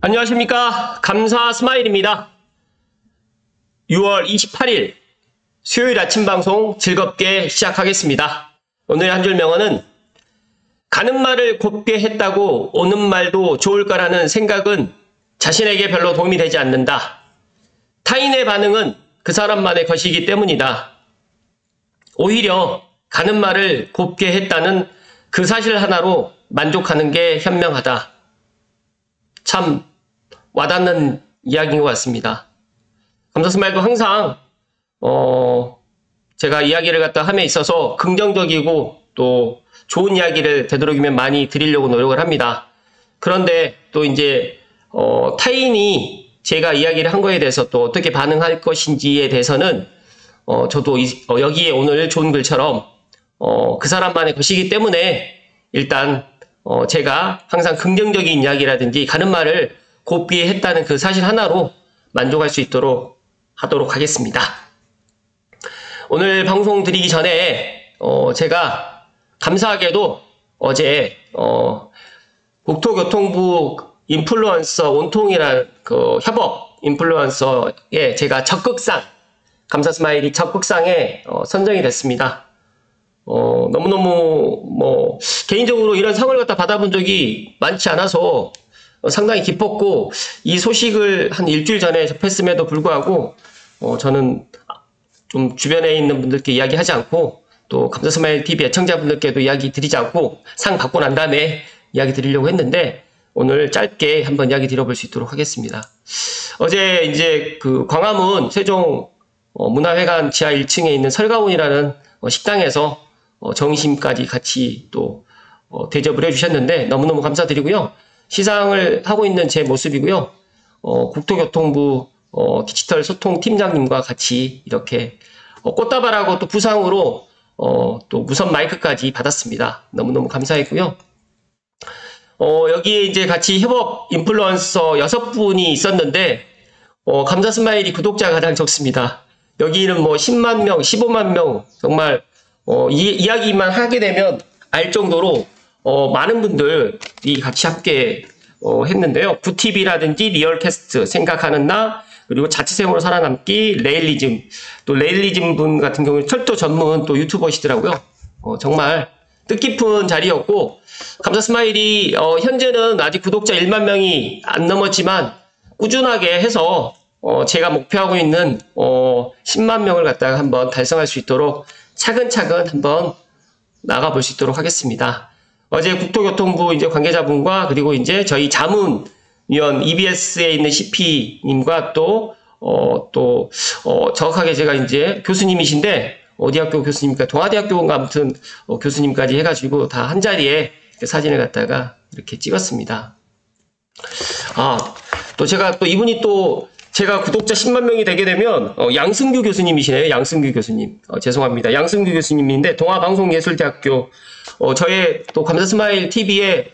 안녕하십니까. 감사 스마일입니다. 6월 28일 수요일 아침 방송 즐겁게 시작하겠습니다. 오늘의 한 줄 명언은 가는 말을 곱게 했다고 오는 말도 좋을 거라는 생각은 자신에게 별로 도움이 되지 않는다. 타인의 반응은 그 사람만의 것이기 때문이다. 오히려 가는 말을 곱게 했다는 그 사실 하나로 만족하는 게 현명하다. 참 와닿는 이야기인 것 같습니다. 감사스마일도 항상 제가 이야기를 갖다 함에 있어서 긍정적이고 또 좋은 이야기를 되도록이면 많이 드리려고 노력을 합니다. 그런데 또 이제 타인이 제가 이야기를 한 거에 대해서 또 어떻게 반응할 것인지에 대해서는 저도 여기에 오늘 좋은 글처럼 그 사람만의 것이기 때문에 일단 제가 항상 긍정적인 이야기라든지 가는 말을 곱게 했다는 그 사실 하나로 만족할 수 있도록 하도록 하겠습니다. 오늘 방송 드리기 전에 제가 감사하게도 어제 국토교통부 인플루언서 온통이라는 그 협업 인플루언서에 제가 적극상 감사스마일이 적극상에 선정이 됐습니다. 너무너무 개인적으로 이런 상을 갖다 받아본 적이 많지 않아서 상당히 기뻤고, 이 소식을 한 일주일 전에 접했음에도 불구하고 저는 좀 주변에 있는 분들께 이야기하지 않고 또 감사스마일 TV 애청자분들께도 이야기 드리지 않고 상 받고 난 다음에 이야기 드리려고 했는데 오늘 짧게 한번 이야기 드려볼 수 있도록 하겠습니다. 어제 이제 그 광화문 세종 문화회관 지하 1층에 있는 설가온이라는 식당에서 점심까지 같이 또 대접을 해주셨는데 너무너무 감사드리고요. 시상을 하고 있는 제 모습이고요. 국토교통부 디지털 소통 팀장님과 같이 이렇게 꽃다발하고 또 부상으로 또 무선 마이크까지 받았습니다. 너무너무 감사했고요. 여기에 이제 같이 협업 인플루언서 6분이 있었는데 감사스마일이 구독자가 가장 적습니다. 여기는 10만 명, 15만 명 정말 이야기만 하게 되면 알 정도로 많은 분들이 같이 함께 했는데요. 부티비라든지 리얼캐스트, 생각하는 나, 그리고 자취생으로 살아남기, 레일리즘, 또 레일리즘 분 같은 경우는 철도 전문 또 유튜버시더라고요. 정말 뜻깊은 자리였고, 감사스마일이 현재는 아직 구독자 1만 명이 안 넘었지만 꾸준하게 해서 제가 목표하고 있는 10만 명을 갖다가 한번 달성할 수 있도록 차근차근 한번 나가볼 수 있도록 하겠습니다. 어제 국토교통부 이제 관계자분과 그리고 이제 저희 자문위원 EBS에 있는 CP님과 또 정확하게 제가 이제 교수님이신데 어디 학교 교수님입니까? 동아대학교인가 아무튼 교수님까지 해가지고 다 한 자리에 사진을 갖다가 이렇게 찍었습니다. 또 제가 또 이분이 또 제가 구독자 10만 명이 되게 되면 양승규 교수님이시네요. 양승규 교수님. 죄송합니다. 양승규 교수님인데 동아방송예술대학교 저의 또 감사스마일 TV에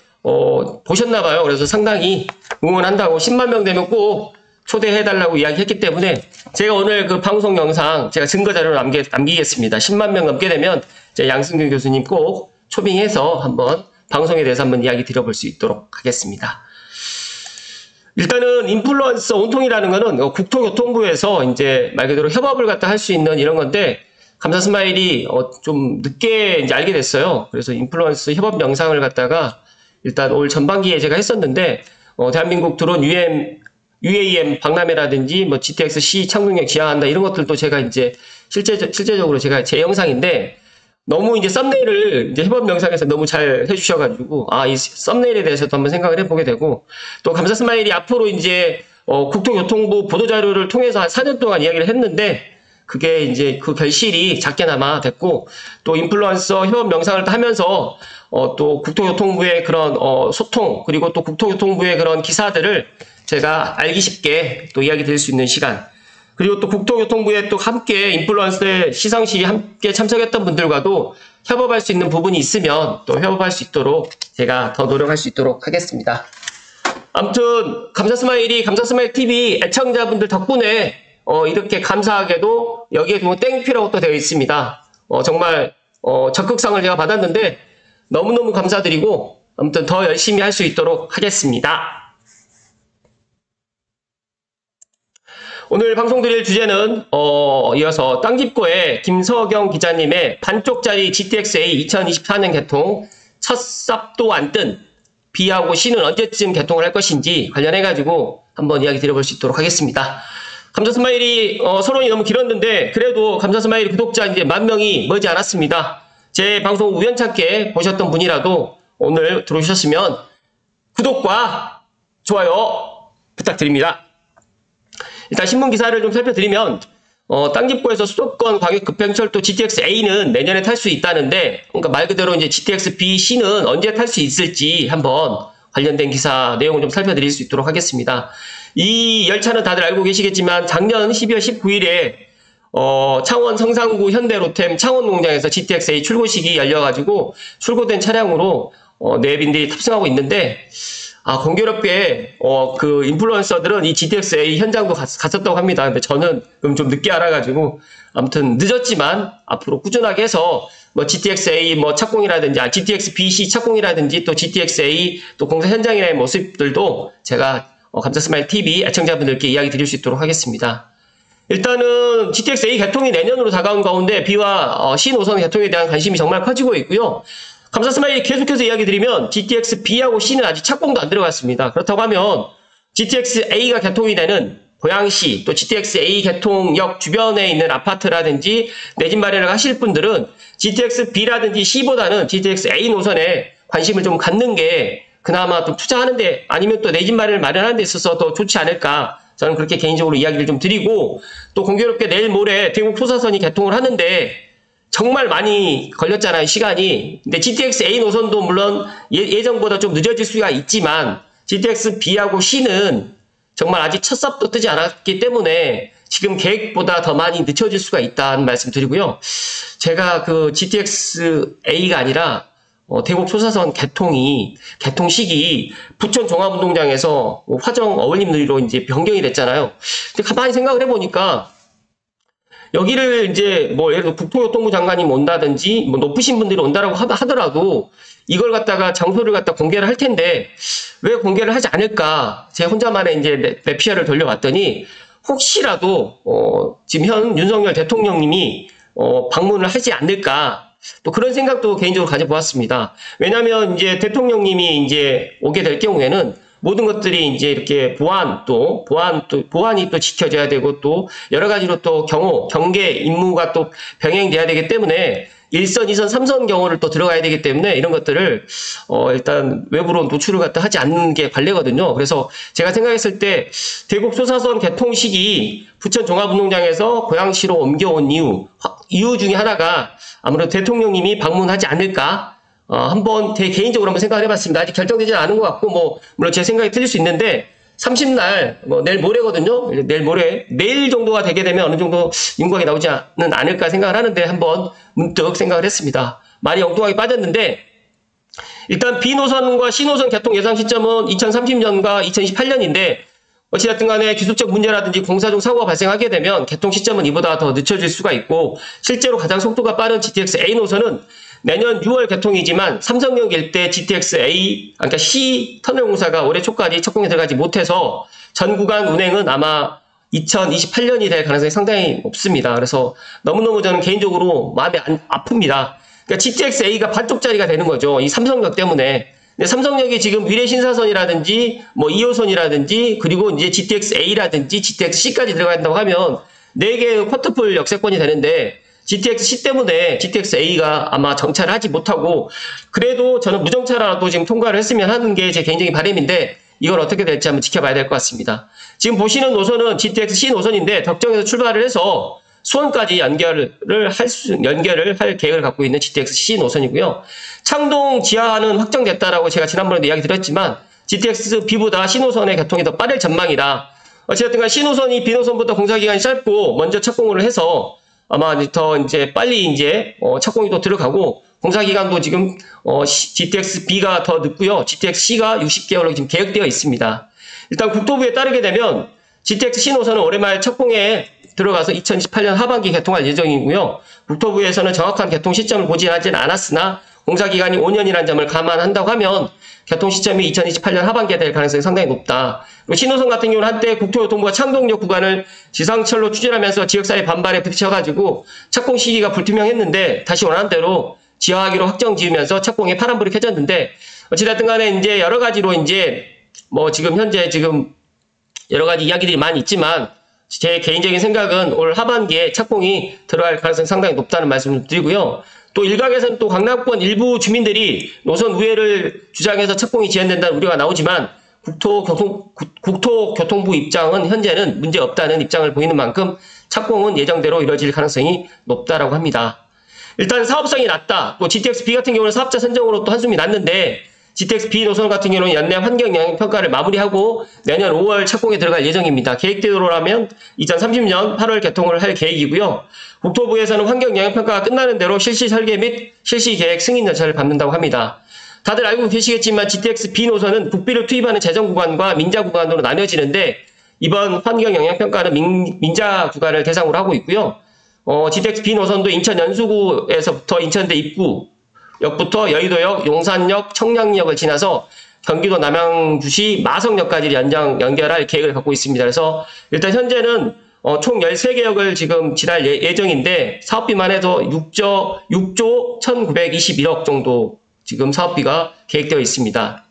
보셨나봐요. 그래서 상당히 응원한다고 10만 명 되면 꼭 초대해달라고 이야기했기 때문에 제가 오늘 그 방송 영상 제가 증거자료로 남기겠습니다. 10만 명 넘게 되면 제 양승규 교수님 꼭 초빙해서 한번 방송에 대해서 한번 이야기 드려볼 수 있도록 하겠습니다. 일단은 인플루언서 온통이라는 거는 국토교통부에서 이제 말 그대로 협업을 갖다 할 수 있는 이런 건데 감사스마일이 좀 늦게 이제 알게 됐어요. 그래서 인플루언서 협업 영상을 갖다가 일단 올 전반기에 제가 했었는데 대한민국 드론 UAM 박람회라든지 GTX-C 창동역 지향한다 이런 것들도 제가 이제 실제적으로 제가 제 영상인데 너무 이제 썸네일을 이제 협업 영상에서 너무 잘 해주셔가지고 이 썸네일에 대해서도 한번 생각을 해보게 되고 또 감사스마일이 앞으로 이제 국토교통부 보도자료를 통해서 한 4년 동안 이야기를 했는데 그게 이제 그 결실이 작게나마 됐고 또 인플루언서 협업 영상을 하면서 또 국토교통부의 그런 소통 그리고 또 국토교통부의 그런 기사들을 제가 알기 쉽게 또 이야기 드릴 수 있는 시간 그리고 또 국토교통부에 또 함께 인플루언서의 시상식에 함께 참석했던 분들과도 협업할 수 있는 부분이 있으면 또 협업할 수 있도록 제가 더 노력할 수 있도록 하겠습니다. 아무튼 감사스마일이 감사스마일 TV 애청자분들 덕분에 이렇게 감사하게도 여기에 보면 땡큐라고 또 되어 있습니다. 정말 적극상을 제가 받았는데 너무너무 감사드리고 아무튼 더 열심히 할 수 있도록 하겠습니다. 오늘 방송 드릴 주제는 이어서 땅집고의 김석영 기자님의 반쪽짜리 GTX-A 2024년 개통 첫 쌉도 안 뜬 B하고 C는 언제쯤 개통을 할 것인지 관련해가지고 한번 이야기 드려볼 수 있도록 하겠습니다. 감사스마일이 서론이 너무 길었는데 그래도 감사스마일 구독자 이제 10,000명이 머지 않았습니다. 제 방송 우연찮게 보셨던 분이라도 오늘 들어오셨으면 구독과 좋아요 부탁드립니다. 일단 신문기사를 좀 살펴드리면 땅집고에서 수도권 광역급행철도 GTX-A는 내년에 탈 수 있다는데, 그러니까 말 그대로 이제 GTX-B, C는 언제 탈 수 있을지 한번 관련된 기사 내용을 좀 살펴드릴 수 있도록 하겠습니다. 이 열차는 다들 알고 계시겠지만 작년 12월 19일에 창원 성산구 현대로템 창원농장에서 GTX-A 출고식이 열려가지고 출고된 차량으로 내빈들이 탑승하고 있는데, 공교롭게 그 인플루언서들은 이 GTX-A 현장도 갔었다고 합니다. 근데 저는 좀 늦게 알아가지고 아무튼 늦었지만 앞으로 꾸준하게 해서 뭐 GTX-A 뭐 착공이라든지 GTX-BC 착공이라든지 또 GTX-A 또 공사 현장의 모습들도 제가 감사스마일 TV 애청자분들께 이야기 드릴 수 있도록 하겠습니다. 일단은 GTX-A 개통이 내년으로 다가온 가운데 B와 C 노선 개통에 대한 관심이 정말 커지고 있고요. 감사스마일이 계속해서 이야기 드리면 GTX-B하고 C는 아직 착공도 안 들어갔습니다. 그렇다고 하면 GTX-A가 개통이 되는 고양시 또 GTX-A 개통역 주변에 있는 아파트라든지 내 집 마련을 하실 분들은 GTX-B라든지 C보다는 GTX-A 노선에 관심을 좀 갖는 게 그나마 좀 투자하는데 아니면 또 내 집 마련을 마련하는 데 있어서 더 좋지 않을까, 저는 그렇게 개인적으로 이야기를 좀 드리고, 또 공교롭게 내일 모레 대곡 소사선이 개통을 하는데 정말 많이 걸렸잖아요, 시간이. 근데 GTX-A 노선도 물론 예정보다 좀 늦어질 수가 있지만 GTX-B하고 C는 정말 아직 첫 삽도 뜨지 않았기 때문에 지금 계획보다 더 많이 늦춰질 수가 있다는 말씀 드리고요. 제가 그 GTX-A가 아니라 대곡 소사선 개통 시기 부천 종합운동장에서 화정 어울림누리로 이제 변경이 됐잖아요. 근데 가만히 생각을 해보니까 여기를 이제 뭐 예를 들어 국토교통부 장관이 온다든지 뭐 높으신 분들이 온다라고 하더라도 이걸 갖다가 장소를 갖다 공개를 할 텐데 왜 공개를 하지 않을까? 제 혼자만의 이제 내피아를 돌려봤더니 혹시라도 지금 현 윤석열 대통령님이 방문을 하지 않을까? 또 그런 생각도 개인적으로 가져보았습니다. 왜냐하면 이제 대통령님이 이제 오게 될 경우에는 모든 것들이 이제 이렇게 보안이 또 지켜져야 되고 또 여러 가지로 또 경계 임무가 또 병행돼야 되기 때문에 1선, 2선, 3선 경호를 또 들어가야 되기 때문에 이런 것들을 일단 외부로 노출을 갖다 하지 않는 게 관례거든요. 그래서 제가 생각했을 때 대곡 소사선 개통 시기 부천 종합운동장에서 고양시로 옮겨온 이유 중에 하나가 아무래도 대통령님이 방문하지 않을까. 한번 개인적으로 한번 생각을 해봤습니다. 아직 결정되지는 않은 것 같고, 물론 제 생각이 틀릴 수 있는데, 30날, 내일 모레거든요. 내일 정도가 되게 되면 어느 정도 윤곽이 나오지는 않을까 생각을 하는데, 한번 문득 생각을 했습니다. 말이 엉뚱하게 빠졌는데, 일단 B 노선과 C 노선 개통 예상 시점은 2030년과 2028년인데, 어찌됐든 간에 기술적 문제라든지 공사 중 사고가 발생하게 되면 개통 시점은 이보다 더 늦춰질 수가 있고, 실제로 가장 속도가 빠른 GTX-A 노선은 내년 6월 개통이지만 삼성역 일대 GTX-A, 그러니까 C 터널 공사가 올해 초까지 착공에 들어가지 못해서 전 구간 운행은 아마 2028년이 될 가능성이 상당히 높습니다. 그래서 너무너무 저는 개인적으로 마음이 아픕니다. 그러니까 GTX-A가 반쪽짜리가 되는 거죠. 이 삼성역 때문에. 근데 삼성역이 지금 미래신사선이라든지 뭐 2호선이라든지 그리고 이제 GTX-A라든지 GTX-C까지 들어가 된다고 하면 4개의 쿼터풀 역세권이 되는데 GTX-C 때문에 GTX-A가 아마 정차를 하지 못하고, 그래도 저는 무정차라도 지금 통과를 했으면 하는 게 제 개인적인 바람인데 이걸 어떻게 될지 한번 지켜봐야 될 것 같습니다. 지금 보시는 노선은 GTX-C 노선인데 덕정에서 출발을 해서 수원까지 연결을 할 계획을 갖고 있는 GTX-C 노선이고요. 창동 지하화는 확정됐다라고 제가 지난번에도 이야기 드렸지만 GTX-B보다 C 노선의 개통이 더 빠를 전망이다. 어쨌든 간 C 노선이 B 노선보다 공사 기간이 짧고 먼저 착공을 해서 아마 더 이제 빨리 이제 착공이 또 들어가고, 공사 기간도 지금 GTX-B가 더 늦고요. GTX-C가 60개월로 지금 계획되어 있습니다. 일단 국토부에 따르게 되면 GTX-C 노선은 올해 말 착공에 들어가서 2028년 하반기 개통할 예정이고요. 국토부에서는 정확한 개통 시점을 보지 하지는 않았으나 공사 기간이 5년이라는 점을 감안한다고 하면 개통 시점이 2028년 하반기에 될 가능성이 상당히 높다. 그리고 신호선 같은 경우는 한때 국토교통부가 창동역 구간을 지상철로 추진하면서 지역사회 반발에 부딪혀가지고 착공 시기가 불투명했는데 다시 원하는 대로 지하하기로 확정 지으면서 착공에 파란불이 켜졌는데 어찌됐든 간에 이제 여러 가지로 이제 뭐 지금 현재 지금 여러 가지 이야기들이 많이 있지만 제 개인적인 생각은 올 하반기에 착공이 들어갈 가능성이 상당히 높다는 말씀을 드리고요. 또 일각에서는 또 강남권 일부 주민들이 노선 우회를 주장해서 착공이 지연된다는 우려가 나오지만 국토교통부 입장은 현재는 문제없다는 입장을 보이는 만큼 착공은 예정대로 이뤄질 가능성이 높다라고 합니다. 일단 사업성이 낮다. 또 GTX-B 같은 경우는 사업자 선정으로 또 한숨이 났는데 GTX-B 노선 같은 경우는 연내 환경영향평가를 마무리하고 내년 5월 착공에 들어갈 예정입니다. 계획대로라면 2030년 8월 개통을 할 계획이고요. 국토부에서는 환경영향평가가 끝나는 대로 실시 설계 및 실시 계획 승인 절차를 밟는다고 합니다. 다들 알고 계시겠지만 GTX-B 노선은 국비를 투입하는 재정 구간과 민자 구간으로 나뉘어지는데 이번 환경영향평가는 민자 구간을 대상으로 하고 있고요. GTX-B 노선도 인천 연수구에서부터 인천대 입구역부터 여의도역, 용산역, 청량역을 지나서 경기도 남양주시 마성역까지 연결할 계획을 갖고 있습니다. 그래서 일단 현재는 총 13개 역을 지금 지날 예정인데 사업비만 해도 6조 1921억 정도 지금 사업비가 계획되어 있습니다.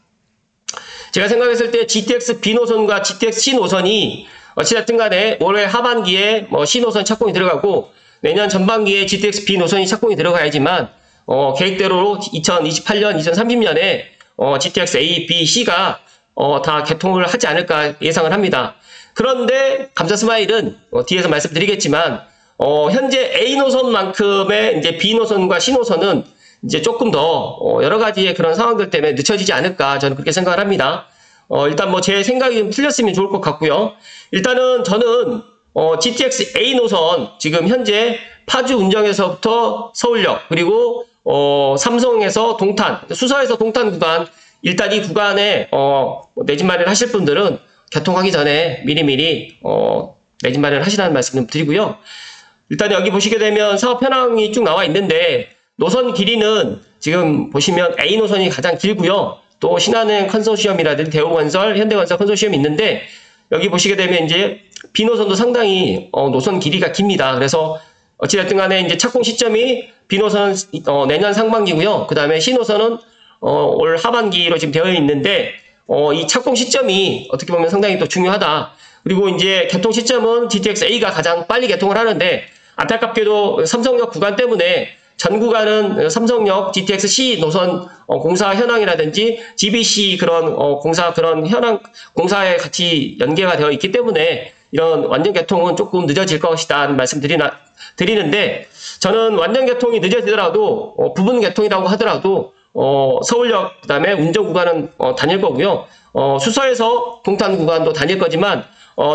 제가 생각했을 때 GTX-B 노선과 GTX-C 노선이 어찌됐든 간에 올해 하반기에 C 노선 착공이 들어가고 내년 전반기에 GTX-B 노선이 착공이 들어가야지만 계획대로 2028년, 2030년에 GTX-A, B, C가 다 개통을 하지 않을까 예상을 합니다. 그런데 감사스마일은 뒤에서 말씀드리겠지만 현재 A 노선만큼의 이제 B 노선과 C 노선은 이제 조금 더 여러 가지의 그런 상황들 때문에 늦춰지지 않을까 저는 그렇게 생각을 합니다. 일단 뭐 제 생각이 좀 틀렸으면 좋을 것 같고요. 일단은 저는 GTX-A 노선 지금 현재 파주 운정에서부터 서울역 그리고 삼성에서 동탄, 수서에서 동탄 구간 일단 이 구간에 내 집 마련 하실 분들은 개통하기 전에 미리미리 내 집 마련 하시라는 말씀 좀 드리고요. 일단 여기 보시게 되면 사업 현황이 쭉 나와 있는데 노선 길이는 지금 보시면 A 노선이 가장 길고요. 또 신한은행 컨소시엄이라든지 대우건설, 현대건설 컨소시엄이 있는데 여기 보시게 되면 이제 B 노선도 상당히 노선 길이가 깁니다. 그래서 어찌됐든 간에 이제 착공 시점이 B 노선은 내년 상반기고요. 그 다음에 C 노선은 올 하반기로 지금 되어 있는데 이 착공 시점이 어떻게 보면 상당히 또 중요하다. 그리고 이제 개통 시점은 GTX-A가 가장 빨리 개통을 하는데 안타깝게도 삼성역 구간 때문에 전 구간은 삼성역 GTX-C 노선 공사 현황이라든지 GBC 그런 공사 그런 현황 공사에 같이 연계가 되어 있기 때문에 이런 완전 개통은 조금 늦어질 것이다는 말씀 드리는데 저는 완전 개통이 늦어지더라도 부분 개통이라고 하더라도 서울역 그다음에 운정 구간은 다닐 거고요. 수서에서 동탄 구간도 다닐 거지만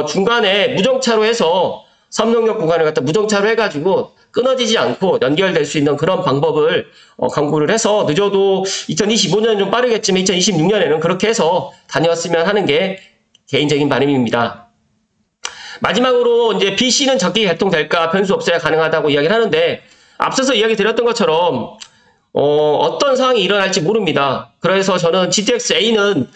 중간에 무정차로 해서 삼성역 구간을 갖다 무정차로 해가지고 끊어지지 않고 연결될 수 있는 그런 방법을 강구를 해서 늦어도 2025년은 좀 빠르겠지만 2026년에는 그렇게 해서 다녔으면 하는 게 개인적인 바람입니다. 마지막으로 이제 BC는 적기 개통될까 변수 없어야 가능하다고 이야기를 하는데 앞서서 이야기 드렸던 것처럼 어떤 상황이 일어날지 모릅니다. 그래서 저는 GTX-A는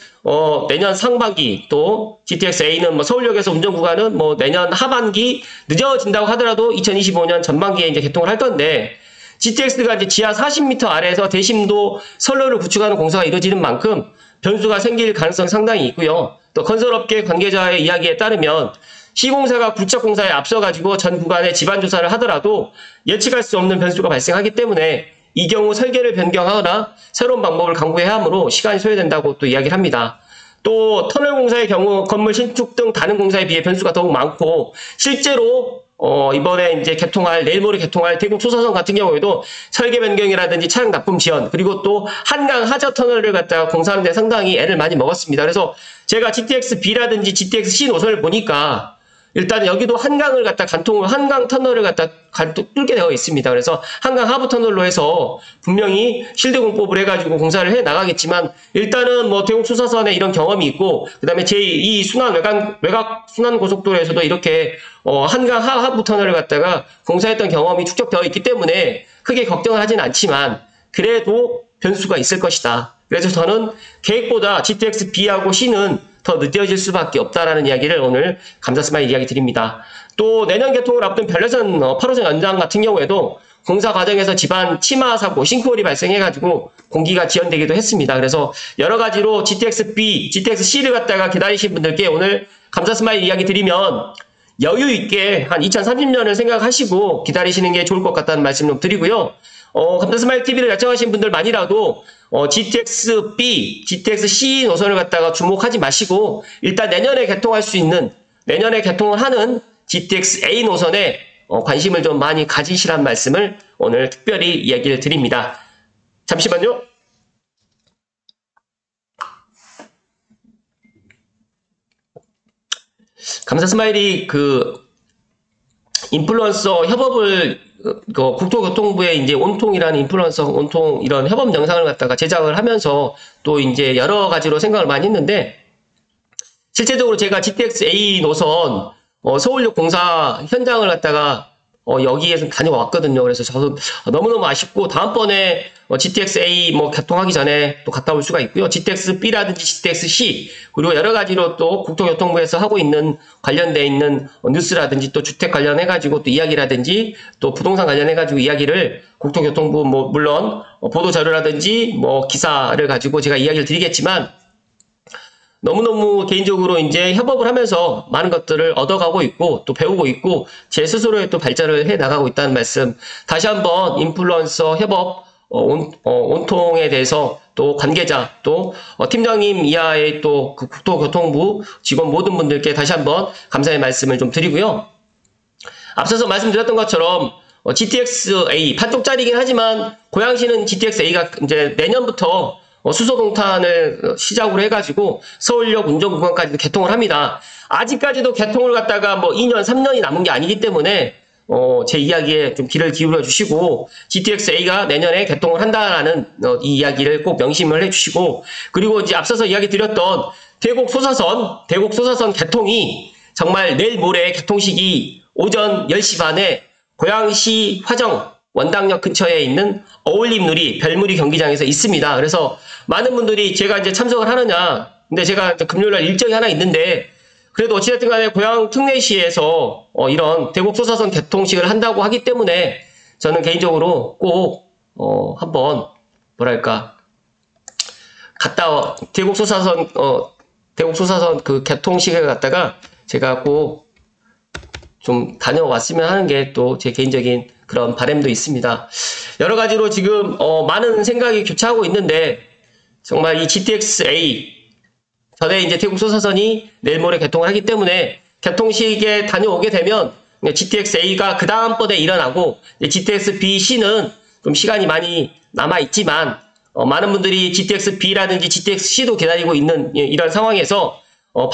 내년 상반기 또 GTX-A는 뭐 서울역에서 운전 구간은 뭐 내년 하반기 늦어진다고 하더라도 2025년 전반기에 이제 개통을 할 건데 GTX가 이제 지하 40m 아래에서 대심도 선로를 구축하는 공사가 이루어지는 만큼 변수가 생길 가능성이 상당히 있고요. 또 건설업계 관계자의 이야기에 따르면 시공사가 굴착공사에 앞서가지고 전 구간에 지반조사를 하더라도 예측할 수 없는 변수가 발생하기 때문에 이 경우 설계를 변경하거나 새로운 방법을 강구해야 하므로 시간이 소요된다고 또 이야기를 합니다. 또 터널 공사의 경우 건물 신축 등 다른 공사에 비해 변수가 더욱 많고 실제로 이번에 이제 내일 모레 개통할 대구 초사선 같은 경우에도 설계 변경이라든지 차량 납품 지연 그리고 또 한강 하저 터널을 갖다가 공사하는 데 상당히 애를 많이 먹었습니다. 그래서 제가 GTX-B라든지 GTX-C 노선을 보니까 일단 여기도 한강을 갖다 한강 터널을 갖다 뚫게 되어 있습니다. 그래서 한강 하부 터널로 해서 분명히 실드 공법을 해가지고 공사를 해 나가겠지만 일단은 뭐 대곡 수사선에 이런 경험이 있고 그다음에 제2 순환 외곽 순환 고속도로에서도 이렇게 한강 하부 터널을 갖다가 공사했던 경험이 축적되어 있기 때문에 크게 걱정을 하진 않지만 그래도 변수가 있을 것이다. 그래서 저는 계획보다 GTX B하고 C는 더 늦어질 수밖에 없다라는 이야기를 오늘 감사 스마일 이야기 드립니다. 또 내년 개통을 앞둔 별내선 8호선 연장 같은 경우에도 공사 과정에서 집안 침하 사고, 싱크홀이 발생해가지고 공기가 지연되기도 했습니다. 그래서 여러 가지로 GTX B, GTX C를 갖다가 기다리신 분들께 오늘 감사 스마일 이야기 드리면 여유 있게 한 2030년을 생각하시고 기다리시는 게 좋을 것 같다는 말씀 좀 드리고요. 감사 스마일 TV를 예청하신 분들만이라도 GTX B, GTX C 노선을 갖다가 주목하지 마시고 일단 내년에 개통할 수 있는, 내년에 개통을 하는 GTX A 노선에 관심을 좀 많이 가지시란 말씀을 오늘 특별히 이야기를 드립니다. 잠시만요. 감사 스마일이 인플루언서 협업을 국토교통부의 이제 온통이라는 인플루언서 온통 이런 협업 영상을 갖다가 제작을 하면서 또 이제 여러 가지로 생각을 많이 했는데 실제적으로 제가 GTX A 노선 서울역 공사 현장을 갖다가 여기에서 다녀왔거든요. 그래서 저도 너무너무 아쉽고 다음번에 GTX A 개통하기 전에 또 갔다 올 수가 있고요. GTX B라든지 GTX C 그리고 여러 가지로 또 국토교통부에서 하고 있는 관련돼 있는 뉴스라든지 또 주택 관련해가지고 또 이야기라든지 또 부동산 관련해가지고 이야기를 국토교통부 물론 보도 자료라든지 기사를 가지고 제가 이야기를 드리겠지만 너무너무 개인적으로 이제 협업을 하면서 많은 것들을 얻어가고 있고 또 배우고 있고 제 스스로의 또 발전을 해 나가고 있다는 말씀 다시 한번 인플루언서 협업 온통에 대해서 또 관계자 또 팀장님 이하의 또 국토교통부 직원 모든 분들께 다시 한번 감사의 말씀을 좀 드리고요. 앞서서 말씀드렸던 것처럼 GTX A 판쪽짜리긴 하지만 고양시는 GTX A가 이제 내년부터 수소동탄을 시작으로 해가지고 서울역 운전구간까지도 개통을 합니다. 아직까지도 개통을 갖다가 2년, 3년이 남은 게 아니기 때문에 제 이야기에 좀 귀를 기울여 주시고 GTX A가 내년에 개통을 한다라는 이 이야기를 꼭 명심을 해주시고 그리고 이제 앞서서 이야기 드렸던 대곡 소사선 개통이 정말 내일 모레 개통식이 오전 10시 반에 고양시 화정 원당역 근처에 있는 어울림누리 별무리 경기장에서 있습니다. 그래서 많은 분들이 제가 이제 참석을 하느냐, 근데 제가 금요일날 일정이 하나 있는데 그래도 어찌됐든 간에 고양 특례시에서 이런 대곡 소사선 개통식을 한다고 하기 때문에 저는 개인적으로 꼭 한번 대곡 소사선 그 개통식을 갖다가 제가 꼭 좀 다녀왔으면 하는 게 또 제 개인적인 그런 바람도 있습니다. 여러 가지로 지금 많은 생각이 교차하고 있는데 정말 이 GTX A 전에 이제 대곡 소사선이 내일 모레 개통을 하기 때문에 개통식에 다녀오게 되면 GTX A가 그 다음번에 일어나고 GTX B, C는 좀 시간이 많이 남아 있지만 많은 분들이 GTX B라든지 GTX C도 기다리고 있는 이런 상황에서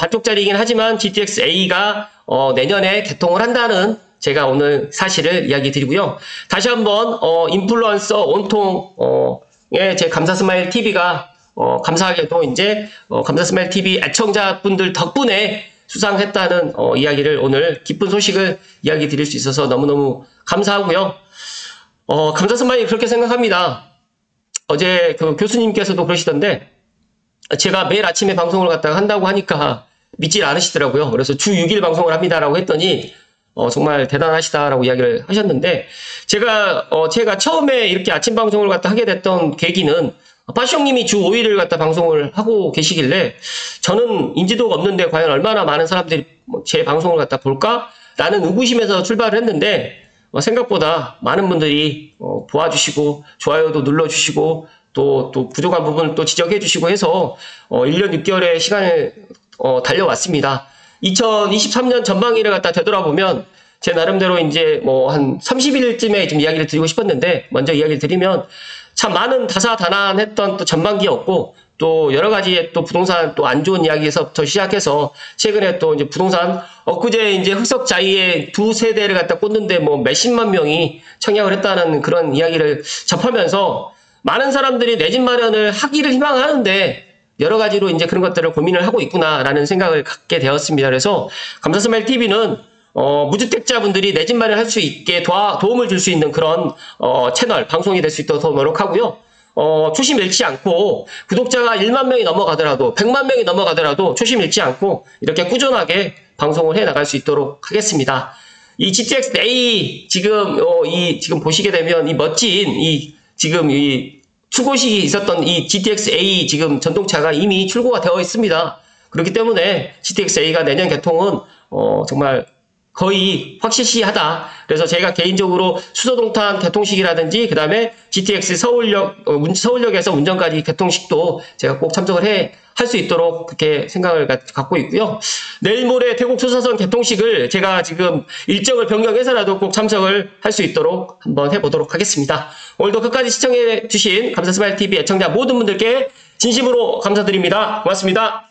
반쪽짜리이긴 하지만 GTX A가 내년에 개통을 한다는 제가 오늘 사실을 이야기 드리고요. 다시 한번 인플루언서 온통의 제 감사 스마일 TV가 감사하게도 이제 감사 스마일 TV 애청자분들 덕분에 수상했다는 이야기를 오늘 기쁜 소식을 이야기 드릴 수 있어서 너무너무 감사하고요. 감사 스마일 그렇게 생각합니다. 어제 그 교수님께서도 그러시던데 제가 매일 아침에 방송을 갖다가 한다고 하니까 믿질 않으시더라고요. 그래서 주 6일 방송을 합니다라고 했더니 정말 대단하시다라고 이야기를 하셨는데 제가 처음에 이렇게 아침 방송을 갖다 하게 됐던 계기는 파시형님이 주 5일을 갖다 방송을 하고 계시길래 저는 인지도가 없는데 과연 얼마나 많은 사람들이 제 방송을 갖다 볼까라는 의구심에서 출발을 했는데 생각보다 많은 분들이 도와주시고 좋아요도 눌러주시고 또 부족한 부분을 또 지적해 주시고 해서 1년 6개월의 시간을 달려왔습니다. 2023년 전반기를 갖다 되돌아보면 제 나름대로 이제 한 30일쯤에 좀 이야기를 드리고 싶었는데 먼저 이야기를 드리면 참 많은 다사다난했던 또 전반기였고 또 여러 가지의 또 부동산 또 안 좋은 이야기에서부터 시작해서 최근에 또 이제 부동산 엊그제 이제 흑석자이의 두 세대를 갖다 꽂는데 몇십만 명이 청약을 했다는 그런 이야기를 접하면서 많은 사람들이 내 집 마련을 하기를 희망하는데 여러 가지로 이제 그런 것들을 고민을 하고 있구나라는 생각을 갖게 되었습니다. 그래서 감사 스마일 TV는 무주택자분들이 내 집 마련할 수 있게 도움을 줄 수 있는 그런 채널, 방송이 될 수 있도록 더 노력하고요. 초심 잃지 않고 구독자가 1만 명이 넘어가더라도 100만 명이 넘어가더라도 초심 잃지 않고 이렇게 꾸준하게 방송을 해 나갈 수 있도록 하겠습니다. 이 GTX A 지금 지금 보시게 되면 이 멋진 지금 출고식이 있었던 이 GTX A 지금 전동차가 이미 출고가 되어 있습니다. 그렇기 때문에 GTX A가 내년 개통은 정말 거의 확실시하다. 그래서 제가 개인적으로 수소동탄 개통식이라든지 그 다음에 GTX 서울역에서 운전까지 개통식도 제가 꼭 참석을 할 수 있도록 그렇게 생각을 갖고 있고요. 내일 모레 태국 소사선 개통식을 제가 지금 일정을 변경해서라도 꼭 참석을 할 수 있도록 한번 해보도록 하겠습니다. 오늘도 끝까지 시청해 주신 감사스마일TV 애청자 모든 분들께 진심으로 감사드립니다. 고맙습니다.